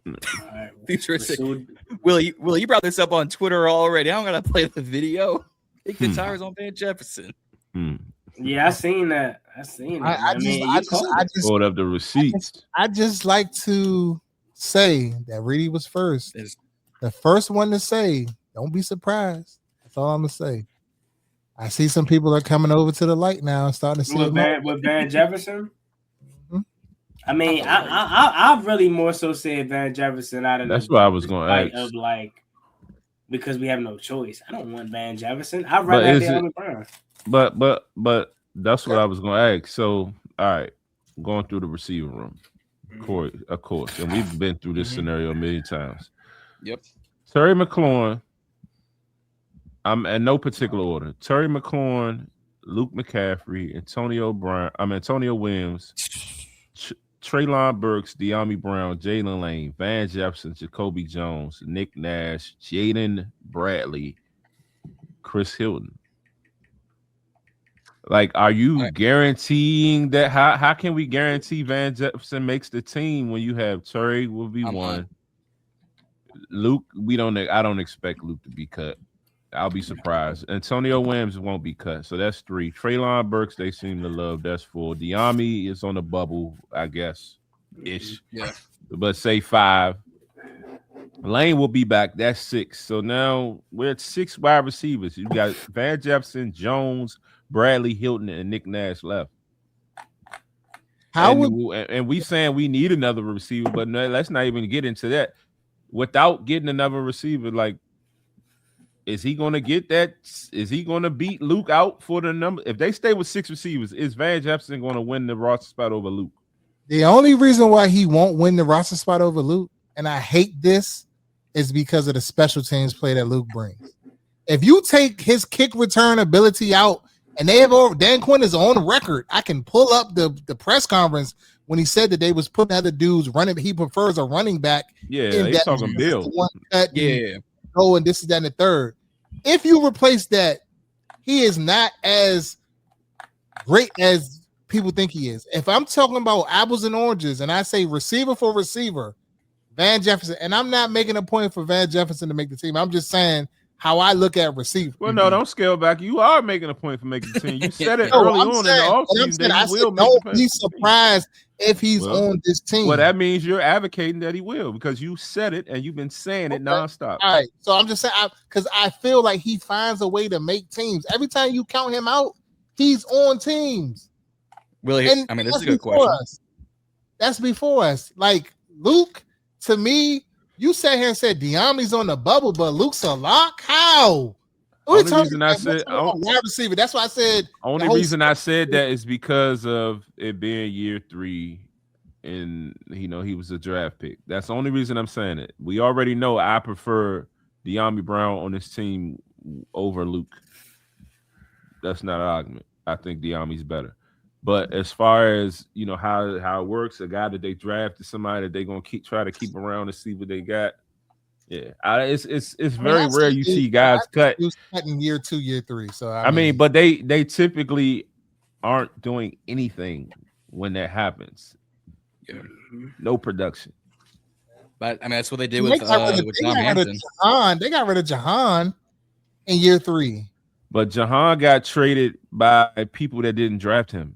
Right, futuristic. Willie, you brought this up on Twitter already. I don't gotta play the video. Kick the tires on Van Jefferson. Yeah, I seen that. I just pulled up the receipts. I just like to say that Reedie was first. The first one to say, don't be surprised. That's all I'm gonna say. I see some people are coming over to the light now and starting to see with Van Jefferson. I mean, I really more so said Van Jefferson out of that's what I was going to ask. Of like, because we have no choice. I don't want Van Jefferson. I'd rather have De'Ami Brown. But that's what I was going to ask. So, all right, going through the receiver room, of course, and we've been through this scenario a million times. Yep. Terry McLaurin. I'm in no particular order. Terry McLaurin, Luke McCaffrey, Antonio Williams, Treylon Burks, De'Ami Brown, Jalen Lane, Van Jefferson, Jacoby Jones, Nick Nash, Jaden Bradley, Chris Hilton. Like, are you guaranteeing that? How can we guarantee Van Jefferson makes the team when you have Terry will be one? Luke, I don't expect Luke to be cut. I'll be surprised. Antonio Williams won't be cut. So that's 3. Treylon Burks, they seem to love. That's 4. De'Ami is on the bubble, I guess, ish. Yeah. But say 5. Lane will be back. That's 6. So now we're at 6 wide receivers. You got Van Jefferson, Jones, Bradley, Hilton, and Nick Nash left. And we saying we need another receiver, but no, let's not even get into that. Without getting another receiver, like, is he going to get that? Is he going to beat Luke out for the number? If they stay with 6 receivers, is Van Jefferson going to win the roster spot over Luke? The only reason why he won't win the roster spot over Luke, and I hate this, is because of the special teams play that Luke brings. If you take his kick return ability out, and Dan Quinn is on record, I can pull up the press conference when he said that they was putting other dudes running. He prefers a running back. Yeah, he's talking Bill. Yeah. Oh, and this is that and the third. If you replace that, he is not as great as people think he is. If I'm talking about apples and oranges, and I say receiver for receiver, Van Jefferson, and I'm not making a point for Van Jefferson to make the team. I'm just saying how I look at receiver. Well, no, don't scale back. You are making a point for making the team. You said it early on in the offseason that he will make the team. Be surprised if he's on this team. Well, that means you're advocating that he will because you said it and you've been saying it nonstop. All right, so I'm just saying because I feel like he finds a way to make teams. Every time you count him out, he's on teams. Really? I mean, this is a good question. That's before us. Like Luke, to me, you sat here and said De'Ami's on the bubble, but Luke's a lock. How? Only reason I said wide receiver. That's why I said. Only reason I said that is because of it being year 3, and he was a draft pick. That's the only reason I'm saying it. We already know I prefer De'Ami Brown on this team over Luke. That's not an argument. I think De'Ami's better. But as far as how it works, a guy that they drafted, somebody that they're gonna try to keep around to see what they got. Yeah, it's very rare you see guys cut in year 2, year 3. So I mean, but they typically aren't doing anything when that happens. Yeah. No production. But I mean, that's what they did with John Hampton. They got rid of Jahan in year 3. But Jahan got traded by people that didn't draft him.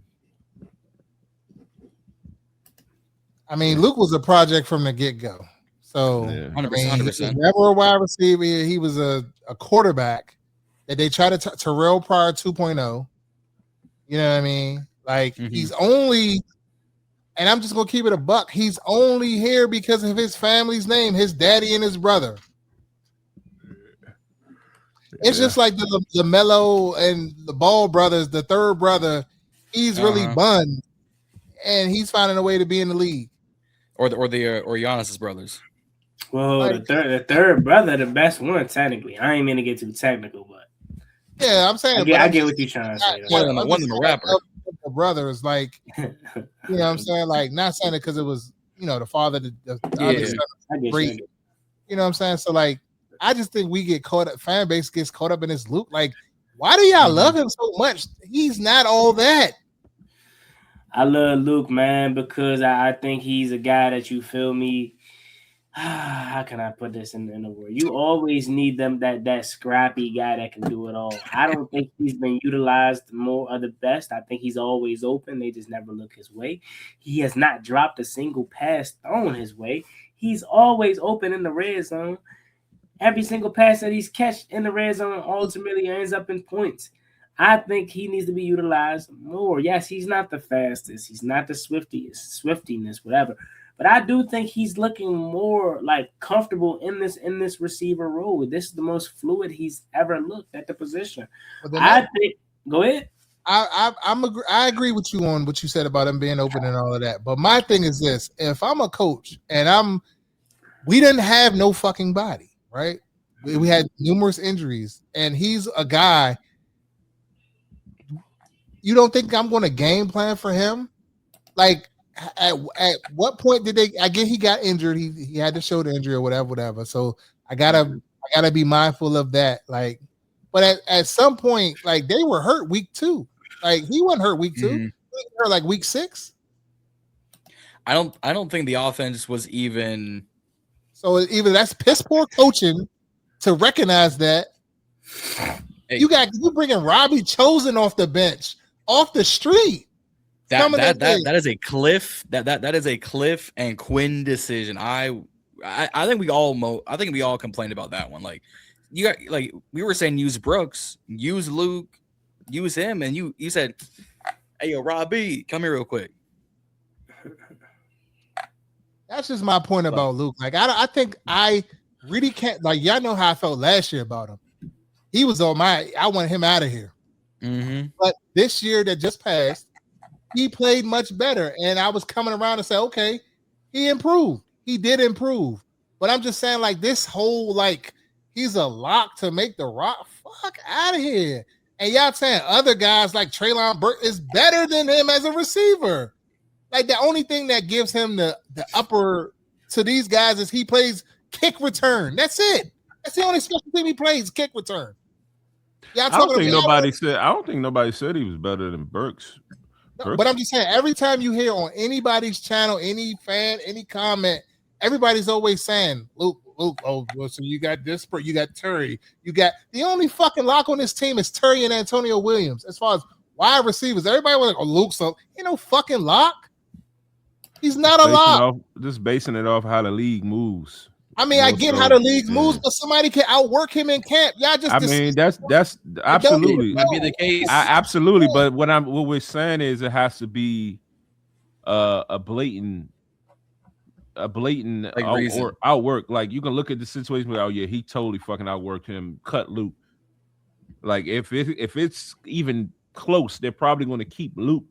I mean, Luke was a project from the get-go. So, 100%. He was never a wide receiver. He was a quarterback that they tried to Terrell Pryor 2.0. You know what I mean? Like, he's only, and I'm just going to keep it a buck, he's only here because of his family's name, his daddy and his brother. It's just like the Melo and the Ball brothers, the third brother, he's really bunned, and he's finding a way to be in the league. Or Giannis's brothers. Well, the third brother, the best one technically. I ain't mean to get too technical, but yeah, I'm saying I get what you're trying to say. One of them a rapper. The brother is like, you know what I'm saying? Like, not saying it because it was, the father, the other son, great. You know what I'm saying? So like, I just think we get caught up. Fan base gets caught up in this loop. Like, why do y'all love him so much? He's not all that. I love Luke, man, because I think he's a guy that you feel me. How can I put this in a word? You always need them that scrappy guy that can do it all. I don't think he's been utilized more of the best. I think he's always open. They just never look his way. He has not dropped a single pass thrown his way. He's always open in the red zone. Every single pass that he's catched in the red zone ultimately ends up in points. I think he needs to be utilized more. Yes, he's not the fastest. He's not the swiftiness, whatever. But I do think he's looking more like comfortable in this receiver role. This is the most fluid he's ever looked at the position. I think. Go ahead. I agree with you on what you said about him being open and all of that. But my thing is this: if I'm a coach and we didn't have no fucking body, right? We had numerous injuries, and he's a guy. You don't think I'm going to game plan for him? Like, at what point did they? I get he got injured. He had to show the injury or whatever. So I gotta be mindful of that. Like, but at some point, like they were hurt week 2. Like he wasn't hurt week 2. Mm-hmm. He was hurt like week 6. I don't think the offense was even. So either that's piss poor coaching to recognize that. Hey. You bringing Robbie Chosen off the bench, off the street. That is a Cliff that is a Cliff and Quinn decision. I think we all complained about that one. Like you got like we were saying use Brooks, use Luke, use him, and you said, hey yo, Robbie, come here real quick. That's just my point about Luke. Like I think I really can't like y'all know how I felt last year about him. He was on I want him out of here. Mm-hmm. But this year that just passed, he played much better. And I was coming around and say, okay, he improved. He did improve. But I'm just saying, like, this whole, like, he's a lock to make the rock. Fuck out of here. And y'all saying other guys like Treylon Burke is better than him as a receiver. Like, the only thing that gives him the upper to these guys is he plays kick return. That's it. That's the only special team he plays, kick return. I don't think nobody said he was better than Burks. No, but I'm just saying, every time you hear on anybody's channel, any fan, any comment, everybody's always saying, Luke, oh, so you got this, you got Terry, you got the only fucking lock on this team is Terry and Antonio Williams. As far as wide receivers, everybody was like, oh, Luke, so you know, fucking lock. He's not a lock. Just basing it off how the league moves. I mean, I get how the league moves, but somebody can outwork him in camp. Y'all just. I mean, that's absolutely might be the case. Absolutely, but what we're saying is it has to be a blatant like outwork. Like you can look at the situation where, oh yeah, he totally fucking outworked him. Cut Luke. Like if it's even close, they're probably going to keep Luke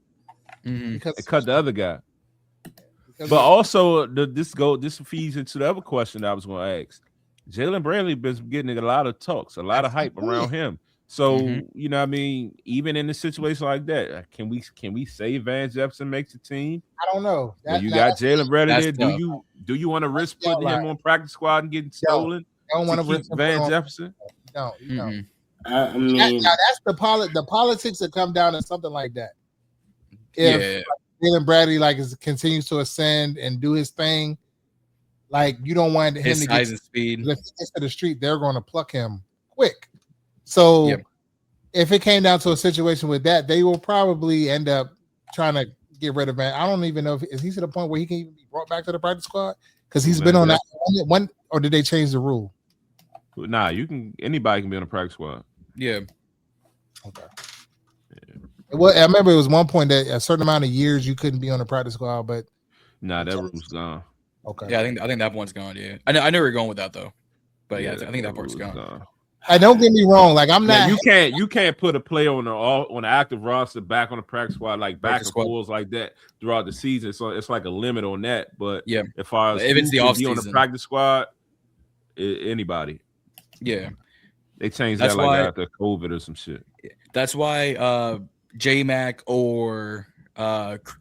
and cut the other guy. But also, this feeds into the other question that I was going to ask. Jalen Bradley been getting a lot of talks, a lot of hype around him. So you know, what I mean, even in a situation like that, can we say Van Jefferson makes the team? I don't know. You got Jalen Bradley there. Do you want to risk putting him on practice squad and getting stolen? I don't want to risk Van Jefferson. No. I mean, that's the politics that come down to something like that. If Jalen Bradley continues to ascend and do his thing, like you don't want him to get and speed to the street. They're going to pluck him quick. So if it came down to a situation with that, they will probably end up trying to get rid of Van. I don't even know is he to the point where he can even be brought back to the practice squad because he's been on that one, or did they change the rule? Nah, anybody can be on the practice squad. Yeah. Okay. Well, I remember it was one point that a certain amount of years you couldn't be on the practice squad, but that rule's gone. Okay. Yeah, I think that one's gone. Yeah, I know where you're going with that though, but I think that part's gone. I don't get me wrong. Like I'm not. You can't put a player on the active roster back on the practice squad like back and forth like that throughout the season. So it's like a limit on that. But as far as if it's the offseason on the practice squad, anybody. Yeah, they changed that after COVID or some shit. That's why J-Mac or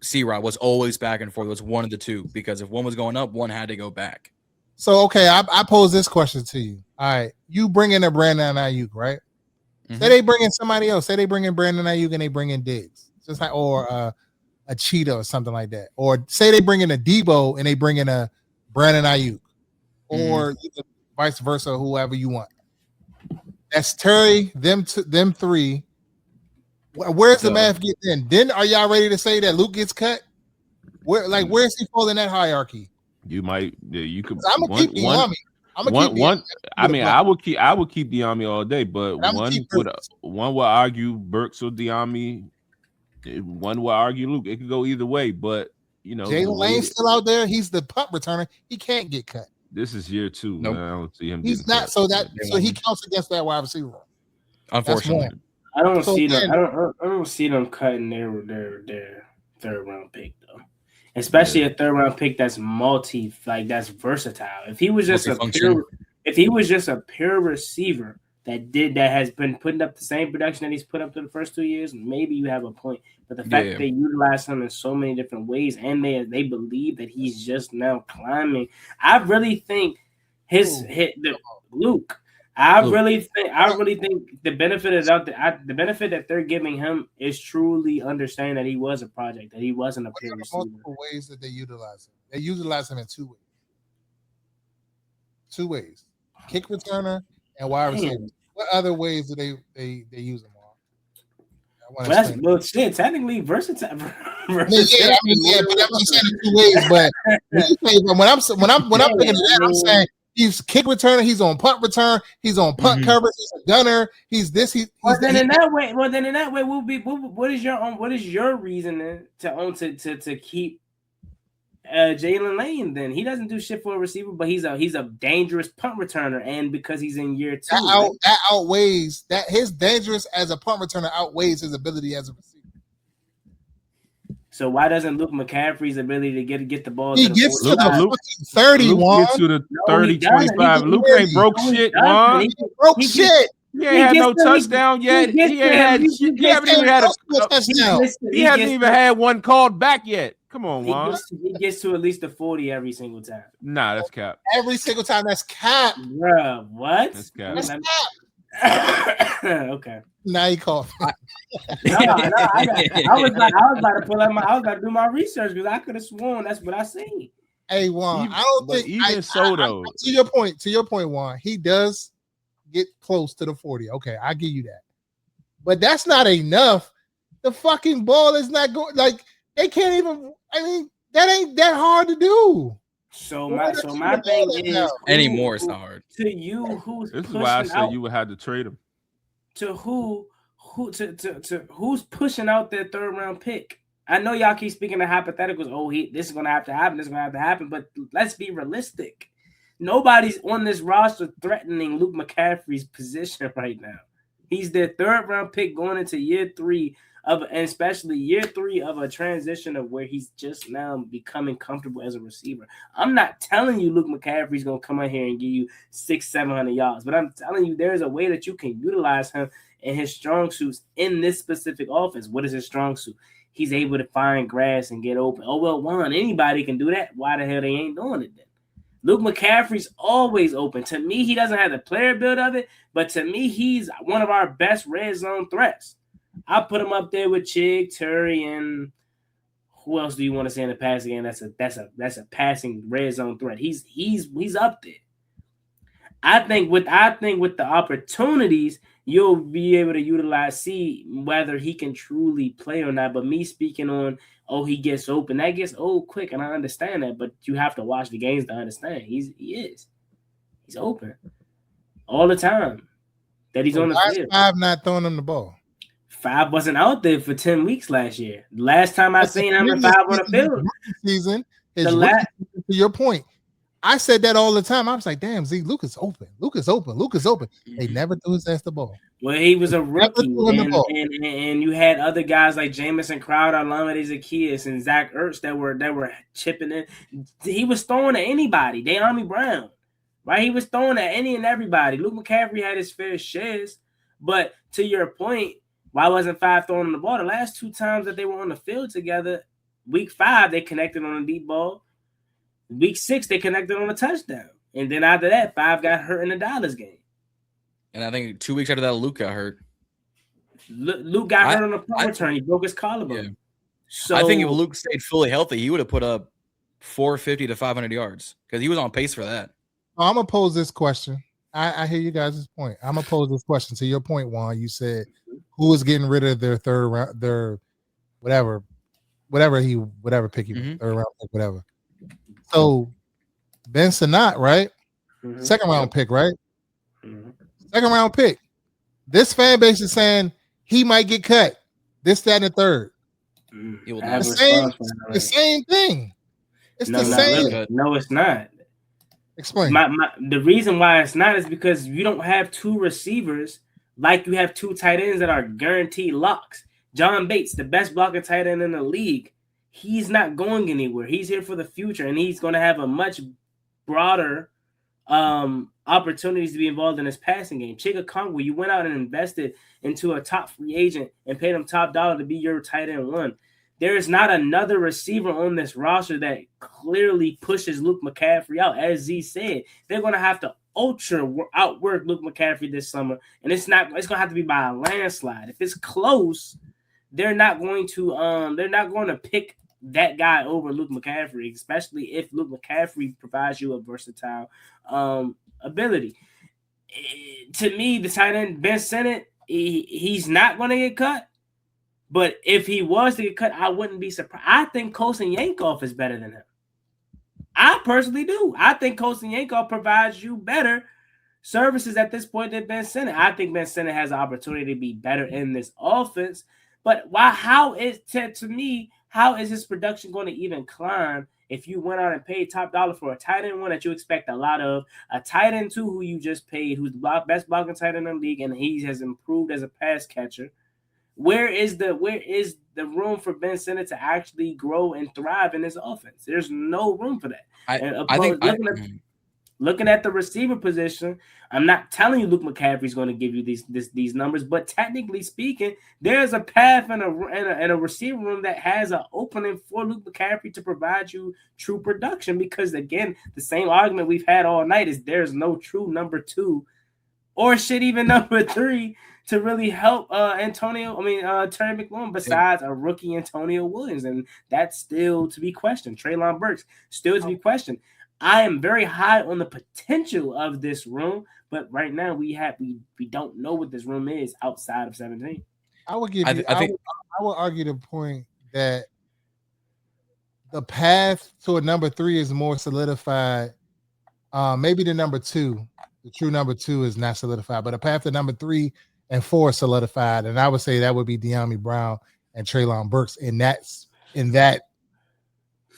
C-Rod was always back and forth. It was one of the two because if one was going up, one had to go back. So, okay, I pose this question to you. All right, you bring in a Brandon Aiyuk, right? Say they bring in somebody else. Say they bring in Brandon Aiyuk and they bring in Diggs. Just like, or a Cheetah or something like that. Or say they bring in a Debo and they bring in a Brandon Aiyuk, or vice versa, whoever you want. That's Terry, them three. Where's the math get in? Then are y'all ready to say that Luke gets cut? Where's he falling in that hierarchy? You might, you could. I'm gonna keep Diami. I mean, I would keep Diami all day, but one would argue Burks or Diami. One would argue Luke. It could go either way, but you know, Jalen Lane's still out there. He's the punt returner. He can't get cut. This is year 2. Nope. Man. I don't see him. He's not. So he counts against that wide receiver. Unfortunately, I don't see them. I don't see them cutting their third round pick though. Especially a third round pick that's that's versatile. If he was just a pure receiver that has been putting up the same production that he's put up in the first 2 years, maybe you have a point. But the fact that they utilize him in so many different ways, and they believe that he's just now climbing, I really think Luke. I really think the benefit that they're giving him is truly understand that he was a project, that he wasn't a pure receiver. Multiple ways that they utilize him. They utilize him in 2 ways. 2 ways: kick returner and wide receiver. What other ways do they use him on? Technically versatile. But I'm saying in 2 ways. But when I'm thinking of that, I'm saying he's kick returner. He's on punt return. He's on punt coverage. He's a gunner. He's this. Then in that way, what is your reason to keep Jalen Lane? Then he doesn't do shit for a receiver, but he's a dangerous punt returner, and because he's in year 2, that outweighs that his dangerous as a punt returner outweighs his ability as a receiver. So why doesn't Luke McCaffrey's ability to get the ball? He gets to the 30. Luke gets to the 30, 25. Luke ain't broke shit, Juan. He broke shit. He ain't had no touchdown yet. He hasn't even had one called back yet. Come on, Juan. He gets to at least the 40 every single time. Nah, that's cap. Every single time, that's cap. Bruh, what? That's cap. That's cap. Okay. Now you call. I was about to pull out I was about to do my research because I could have sworn that's what I seen. Hey Juan, I don't think though. To your point, Juan, he does get close to the 40. Okay, I give you that. But that's not enough. The fucking ball is not going they can't even. I mean, that ain't that hard to do. So my thing is anymore it's not hard. To you, this is why I said you would have to trade him. To who's pushing out their third round pick? I know y'all keep speaking of hypotheticals. Oh, this is gonna have to happen. This is gonna have to happen. But let's be realistic. Nobody's on this roster threatening Luke McCaffrey's position right now. He's their third round pick going into year 3 and especially year 3 of a transition of where he's just now becoming comfortable as a receiver. I'm not telling you Luke McCaffrey's gonna come out here and give you 600-700 yards, but I'm telling you there's a way that you can utilize him and his strong suits in this specific offense. What is his strong suit? He's able to find grass and get open. Oh well, Juan, anybody can do that. Why the hell they ain't doing it then? Luke McCaffrey's always open. To me, he doesn't have the player build of it, but to me, he's one of our best red zone threats. I put him up there with Chig, Terry, and who else do you want to say in the passing game? That's a passing red zone threat. He's up there. I think with the opportunities, you'll be able to see whether he can truly play or not. But me speaking on, he gets open, that gets old quick, and I understand that. But you have to watch the games to understand. He's open all the time. That he's on the field. 5 not throwing him the ball. 5 wasn't out there for 10 weeks last year. Last time I seen him in 5 on the field. Season. To your point, I said that all the time. I was like, damn, Zee, Luke is open. Luke is open. They never threw his ass the ball. Well, he was a rookie. And you had other guys like Jamison Crowder, Lamade Zacchaeus, and Zach Ertz that were chipping in. He was throwing at anybody. De'Ami Brown. Right? He was throwing at any and everybody. Luke McCaffrey had his fair shares. But to your point, why wasn't 5 throwing the ball? The last 2 times that they were on the field together, week 5, they connected on a deep ball. Week 6, they connected on a touchdown. And then after that, 5 got hurt in the Dallas game. And I think 2 weeks after that, Luke got hurt. Luke got hurt on a punt return. He broke his collarbone. Yeah. So I think if Luke stayed fully healthy, he would have put up 450 to 500 yards because he was on pace for that. I'm gonna pose this question. I hear you guys' point. I'm gonna pose this question to your point, Juan. You said who was getting rid of their third round, their whatever pick he third round pick, whatever. So Ben Sinnott, right? Second round pick, right? Second round pick. This fan base is saying he might get cut. This, that, and the third. The same thing. It's the same. Really. No, it's not. Explain. The reason why it's not is because you don't have two receivers like you have two tight ends that are guaranteed locks. John Bates, the best blocking tight end in the league, he's not going anywhere. He's here for the future, and he's going to have a much broader opportunities to be involved in his passing game. Chigga Kongwu, you went out and invested into a top free agent and paid him top dollar to be your tight end one. There is not another receiver on this roster that clearly pushes Luke McCaffrey out. As Z said, they're going to have to outwork Luke McCaffrey this summer, and it's going to have to be by a landslide. If it's close, they're not going to pick that guy over Luke McCaffrey, especially if Luke McCaffrey provides you a versatile ability. To me, the tight end Ben Sinnott, he's not going to get cut. But if he was to get cut, I wouldn't be surprised. I think Kosin Yankoff is better than him. I personally do. I think Kosin Yankoff provides you better services at this point than Ben Sinnott. I think Ben Sinnott has an opportunity to be better in this offense. But how is his production going to even climb if you went out and paid top dollar for a tight end one that you expect a lot of, a tight end two who you just paid, who's the best blocking tight end in the league, and he has improved as a pass catcher? Where is the room for Ben Sinnott to actually grow and thrive in this offense? There's no room for that. Looking at the receiver position, I'm not telling you Luke McCaffrey is going to give you these numbers, but technically speaking, there's a path and a receiver room that has an opening for Luke McCaffrey to provide you true production. Because again, the same argument we've had all night is there's no true number two, or shit even number three, to really help Terry McLaurin besides a rookie Antonio Williams, and that's still to be questioned. Treylon Burks still to be questioned. I am very high on the potential of this room, but right now we don't know what this room is outside of 17. I would argue the point that the path to a number three is more solidified. Maybe the number two, the true number two, is not solidified, but a path to number 3 and 4 is solidified, and I would say that would be De'Ami Brown and Treylon Burks. And that's in that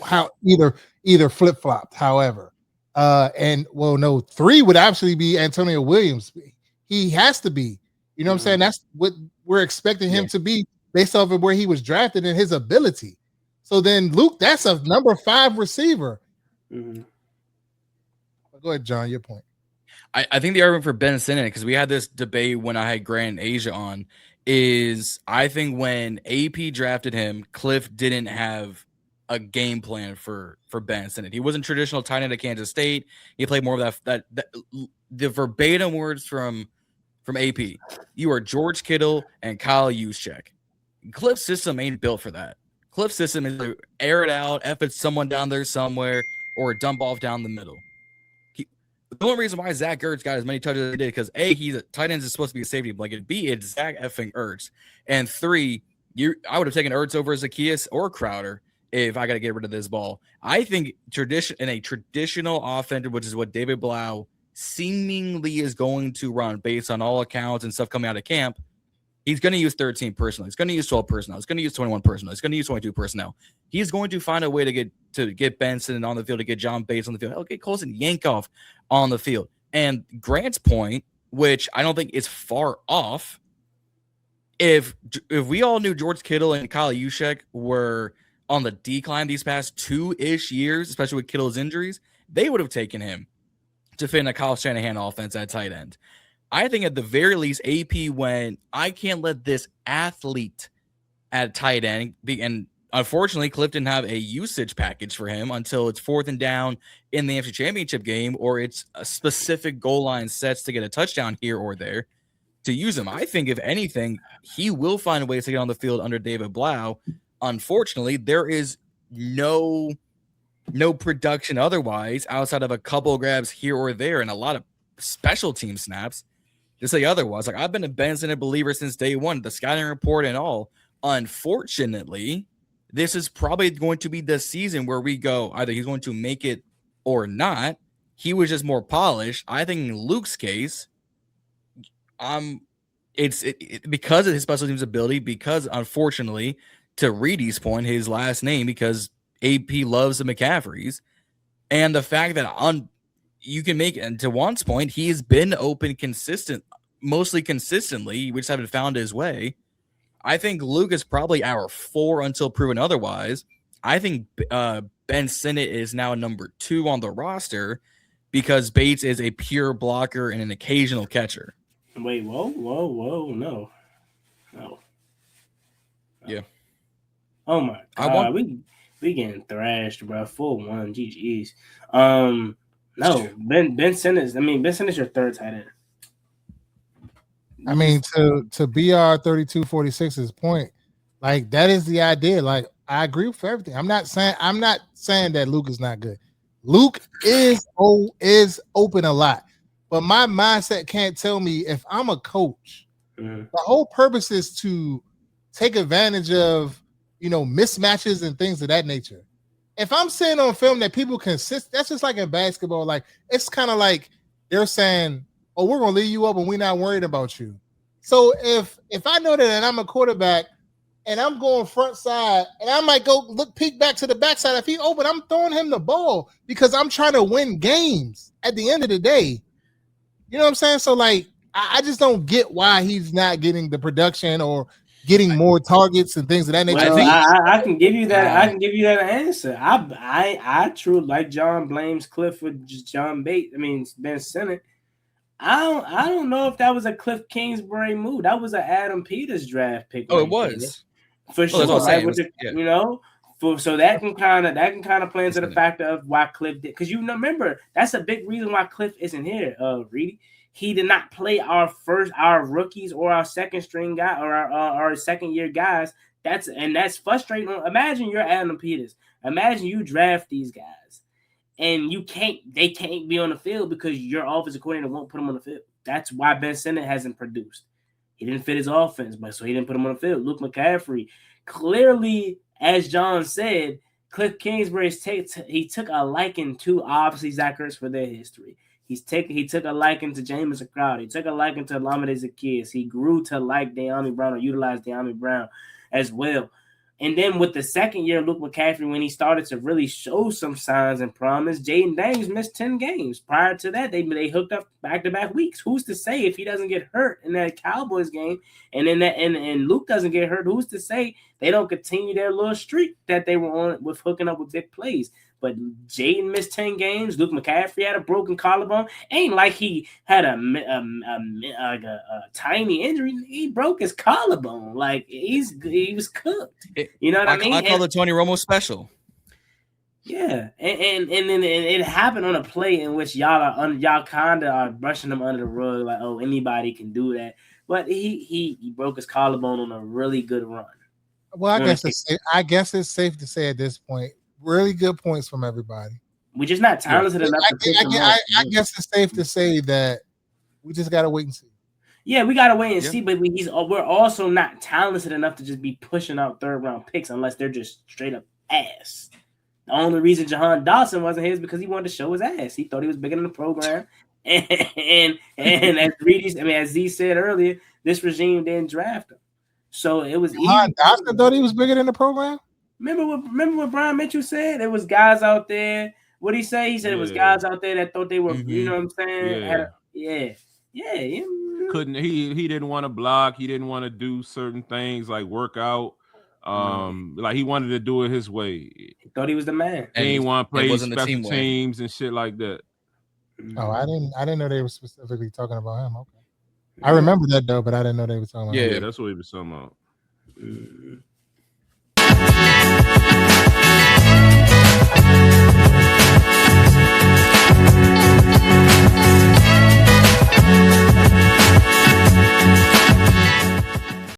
how either flip flopped. However, 3 would actually be Antonio Williams. He has to be. You know what I'm saying? That's what we're expecting him to be based off of where he was drafted and his ability. So then, Luke, that's a number 5 receiver. Mm-hmm. Go ahead, John. Your point. I think the argument for Ben Sinnott, because we had this debate when I had Grant and Asia on, is I think when AP drafted him, Cliff didn't have a game plan for Ben Sinnott. He wasn't traditional tight end at Kansas State. He played more of that the verbatim words from AP. You are George Kittle and Kyle Juszczyk. Cliff's system ain't built for that. Cliff's system is to air it out, F it someone down there somewhere, or dump off down the middle. The only reason why Zach Ertz got as many touches as he did, because A, he's a tight end is supposed to be a safety blanket. B, it's Zach effing Ertz. And 3, I would have taken Ertz over Zacchaeus or Crowder if I got to get rid of this ball. I think in a traditional offense, which is what David Blau seemingly is going to run based on all accounts and stuff coming out of camp, he's going to use 13 personnel. He's going to use 12 personnel. He's going to use 21 personnel. He's going to use 22 personnel. He's going to find a way to get Benson on the field, to get John Bates on the field. He'll get Kosin Yankoff on the field. And Grant's point, which I don't think is far off, if we all knew George Kittle and Kyle Juszczyk were on the decline these past 2-ish years, especially with Kittle's injuries, they would have taken him to fit in a Kyle Shanahan offense at tight end. I think at the very least, AP went, I can't let this athlete at tight end be, and unfortunately, Cliff didn't have a usage package for him until it's 4th and down in the NFC Championship game, or it's a specific goal line sets to get a touchdown here or there to use him. I think, if anything, he will find ways to get on the field under David Blau. Unfortunately, there is no production otherwise outside of a couple grabs here or there and a lot of special team snaps to say otherwise. Like, I've been a Ben Sinnott believer since day one, the scouting report and all. Unfortunately, this is probably going to be the season where we go either he's going to make it or not. He was just more polished. I think in Luke's case, it's because of his special teams ability, because unfortunately, to Reedie's point, his last name, because AP loves the McCaffreys, and the fact that you can make, and to Juan's point, he has been open mostly consistently. We just haven't found his way. I think Luke is probably our 4 until proven otherwise. I think Ben Sinnott is now number 2 on the roster because Bates is a pure blocker and an occasional catcher. Wait, whoa, no. Yeah. Oh my God, we getting thrashed, bro. 4-1, GGs. No, Ben Simmons. Ben Simmons your third tight end. I mean, to BR 3246's point, like, that is the idea. Like, I agree with everything. I'm not saying that Luke is not good. Luke is open a lot, but my mindset can't tell me if I'm a coach. The whole purpose is to take advantage of, mismatches and things of that nature. If I'm seeing on film that people that's just like in basketball. Like, it's kind of like they're saying, "Oh, we're gonna leave you up, and we're not worried about you." So if I know that and I'm a quarterback and I'm going front side and I might go peek back to the backside, if he open, I'm throwing him the ball because I'm trying to win games at the end of the day. You know what I'm saying? So, like, I just don't get why he's not getting the production or getting more targets and things of that nature. Well, I can give you that. I can give you that answer. I truly, like John blames Cliff for just Ben Sinnott. I don't know if that was a Cliff Kingsbury move. That was an Adam Peters draft pick. Oh, it was for sure. Right? So that can kind of play into the factor of why Cliff did, because remember that's a big reason why Cliff isn't here. Reedie. He did not play our rookies or our second string guy or our second year guys. That's frustrating. Imagine you're Adam Peters. Imagine you draft these guys and they can't be on the field because your offensive coordinator won't put them on the field. That's why Ben Sinnott hasn't produced. He didn't fit his offense, so he didn't put him on the field. Luke McCaffrey, clearly, as John said, Cliff Kingsbury he took a liking to obviously Zach Ertz for their history. He took a liking to Jameson Crowder. He took a liking to Lamade Zaccheaus. He grew to like De'Ami Brown or utilize De'Ami Brown as well. And then with the second year, Luke McCaffrey, when he started to really show some signs and promise, Jaden Daniels missed 10 games. Prior to that, they hooked up back-to-back weeks. Who's to say if he doesn't get hurt in that Cowboys game and and Luke doesn't get hurt, who's to say they don't continue their little streak that they were on with hooking up with big plays? But Jaden missed 10 games. Luke McCaffrey had a broken collarbone. Ain't like he had a tiny injury. He broke his collarbone. Like, he was cooked. You know what I mean? I call the Tony Romo special. Yeah, and then it happened on a play in which y'all kind of are brushing him under the rug, like, oh, anybody can do that. But he broke his collarbone on a really good run. Well, I guess it's safe to say at this point, really good points from everybody. We're just not talented enough to pick them up. I guess it's safe to say that we just gotta wait and see. Yeah, we gotta wait and see, but we're also not talented enough to just be pushing out third-round picks unless they're just straight up ass. The only reason Jahan Dotson wasn't his because he wanted to show his ass. He thought he was bigger than the program. And as Z said earlier, this regime didn't draft him. So it was Jahan Dotson thought he was bigger than the program? Remember what Brian Mitchell said? There was guys out there. What did he say? He said it was guys out there that thought they were, you know what I'm saying? Yeah. Couldn't he didn't want to block, he didn't want to do certain things like work out. Like he wanted to do it his way. He thought he was the man. He didn't want to play special teams and shit like that. Oh, I didn't know they were specifically talking about him. Okay. I remember that though, but I didn't know they were talking about him. Yeah, that's what he was talking about.